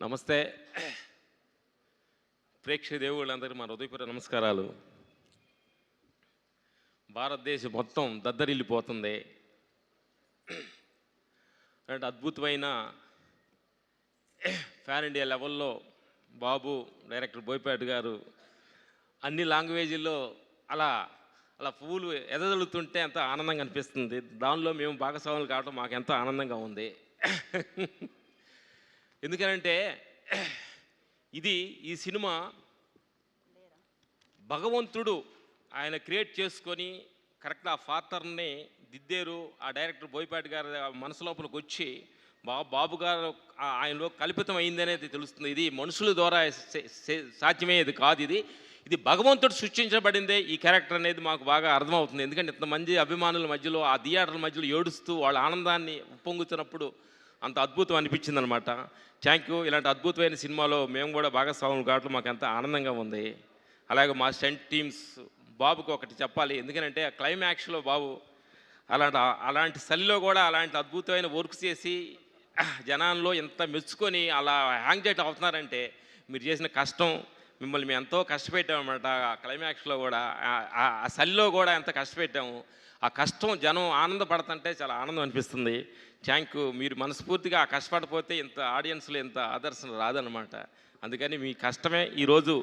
నమస్తే ప్రేక్షక దేవుళ్ళందరికీ మా హృదయపూర్వక నమస్కారాలు. భారతదేశం మొత్తం దద్దరిల్లిపోతుంది. అంటే అద్భుతమైన ఫ్యాన్ ఇండియా లెవెల్లో బాబు డైరెక్టర్ బోయపాటి గారు అన్ని లాంగ్వేజీల్లో అలా అలా పువ్వులు ఎదజల్లుతుంటే ఎంతో ఆనందంగా అనిపిస్తుంది. దానిలో మేము భాగస్వాములు కావడం మాకు ఎంతో ఆనందంగా ఉంది. ఎందుకనంటే ఈ సినిమా భగవంతుడు ఆయన క్రియేట్ చేసుకొని కరెక్ట్ ఆ ఫాదర్ని దిద్దారు. ఆ డైరెక్టర్ బోయపాటి గారి మనసు లోపలికి వచ్చి బాబు గారు ఆయనలో కల్పితం అయిందనేది తెలుస్తుంది. ఇది మనుషుల ద్వారా సాధ్యమయ్యేది కాదు. ఇది భగవంతుడు సృష్టించబడిందే ఈ క్యారెక్టర్ అనేది మాకు బాగా అర్థమవుతుంది. ఎందుకంటే ఇంతమంది అభిమానుల మధ్యలో ఆ థియేటర్ల మధ్యలో ఏడుస్తూ వాళ్ళ ఆనందాన్ని ఉప్పొంగుతున్నప్పుడు అంత అద్భుతం అనిపించింది అనమాట. Thank you. ఇలాంటి అద్భుతమైన సినిమాలో మేము కూడా భాగస్వాములు కావడం మాకు ఎంత ఆనందంగా ఉంది. అలాగే మా స్టంట్ టీమ్స్ బాబుకి ఒకటి చెప్పాలి. ఎందుకంటే ఆ క్లైమాక్స్లో బాబు అలాంటి చలిలో కూడా అలాంటి అద్భుతమైన వర్క్ చేసి జనాల్లో ఎంత మెచ్చుకొని అలా హ్యాంగ్ చేయటం అవుతున్నారంటే మీరు చేసిన కష్టం, మిమ్మల్ని మేము ఎంతో కష్టపెట్టామన్నమాట. ఆ క్లైమాక్స్లో కూడా ఆ చలిలో కూడా ఎంత కష్టపెట్టాము. ఆ కష్టం జనం ఆనందపడుతుంటే చాలా ఆనందం అనిపిస్తుంది. Thank you. మీరు మనస్ఫూర్తిగా ఆ కష్టపడిపోతే ఇంత ఆడియన్స్లో ఇంత ఆదర్శన రాదనమాట. అందుకని మీ కష్టమే ఈరోజు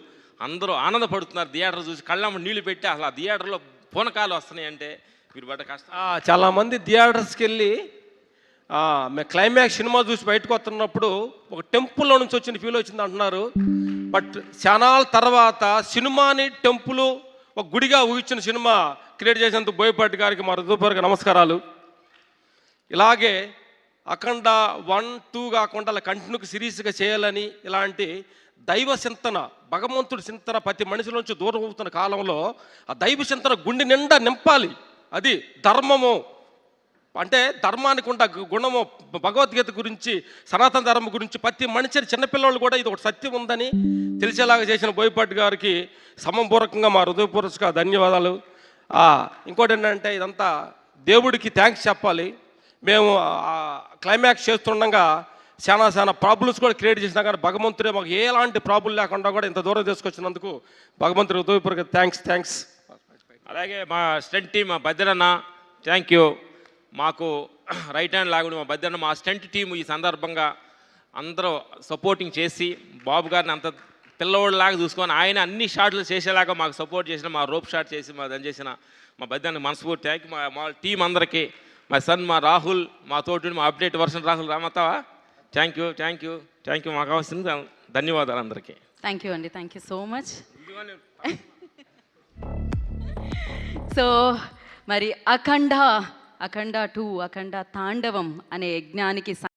అందరూ ఆనందపడుతున్నారు. థియేటర్ చూసి కళ్ళమ్మ నీళ్లు పెట్టి అసలు ఆ థియేటర్లో పూనకాలు వస్తున్నాయి అంటే మీరు పడ్డ కష్టం. చాలామంది థియేటర్స్కి వెళ్ళి మేము క్లైమాక్స్ సినిమా చూసి బయటకు వస్తున్నప్పుడు ఒక టెంపుల్లో నుంచి వచ్చిన ఫీల్ వచ్చింది అంటున్నారు. బట్ చాలా తర్వాత సినిమాని టెంపుల్ ఒక గుడిగా ఊహించిన సినిమా క్రియేట్ చేసినందుకు బోయపాటి గారికి మా హృదయపూర్వక నమస్కారాలు. ఇలాగే అఖండ 1, 2 కాకుండా అలా కంటిన్యూకి సిరీస్గా చేయాలని ఇలాంటి దైవ చింతన, భగవంతుడి చింతన ప్రతి మనిషి నుంచి దూరం అవుతున్న కాలంలో ఆ దైవ చింతన గుండె నిండా నింపాలి. అది ధర్మము అంటే ధర్మానికి ఉన్న గుణము, భగవద్గీత గురించి, సనాతన ధర్మం గురించి ప్రతి మనిషిని చిన్నపిల్లలు కూడా ఇది ఒక సత్యం ఉందని తెలిసేలాగా చేసిన బోయపాటి గారికి సమపూర్వకంగా మా హృదయపూర్వక ధన్యవాదాలు. ఇంకోటి ఏంటంటే ఇదంతా దేవుడికి థ్యాంక్స్ చెప్పాలి. మేము క్లైమాక్స్ చేస్తుండగా చాలా ప్రాబ్లమ్స్ కూడా క్రియేట్ చేసినా కానీ భగవంతుడే మాకు ఎలాంటి ప్రాబ్లం లేకుండా కూడా ఇంత దూరం తీసుకొచ్చినందుకు భగవంతుడి హృదయపూర్వక థ్యాంక్స్. అలాగే మా స్టంట్ టీం మా బద్రన్న థ్యాంక్ యూ. మాకు రైట్ హ్యాండ్ లాగుడు మా బద్రన్న, మా స్టంట్ టీం ఈ సందర్భంగా అందరూ సపోర్టింగ్ చేసి బాబు గారిని అంత పిల్లవాళ్ళలాగా చూసుకొని ఆయన అన్ని షాట్లు చేసేలాగా మాకు సపోర్ట్ చేసిన, మా రోప్ షాట్ చేసి మా దాన్ని చేసిన మా బద్రన్నకి మనస్ఫూర్తి థ్యాంక్ యూ. మా టీం అందరికీ, మా సన్ మా రాహుల్, మా తోటి మా అప్డేట్ వర్షన్ రాహుల్ రామతావా థ్యాంక్ యూ. మాకు కావాల్సింది ధన్యవాదాలు అందరికీ. థ్యాంక్ యూ అండి. Thank you so much. So మరి అఖండ 2 అఖండ తాండవం అనే యజ్ఞానికి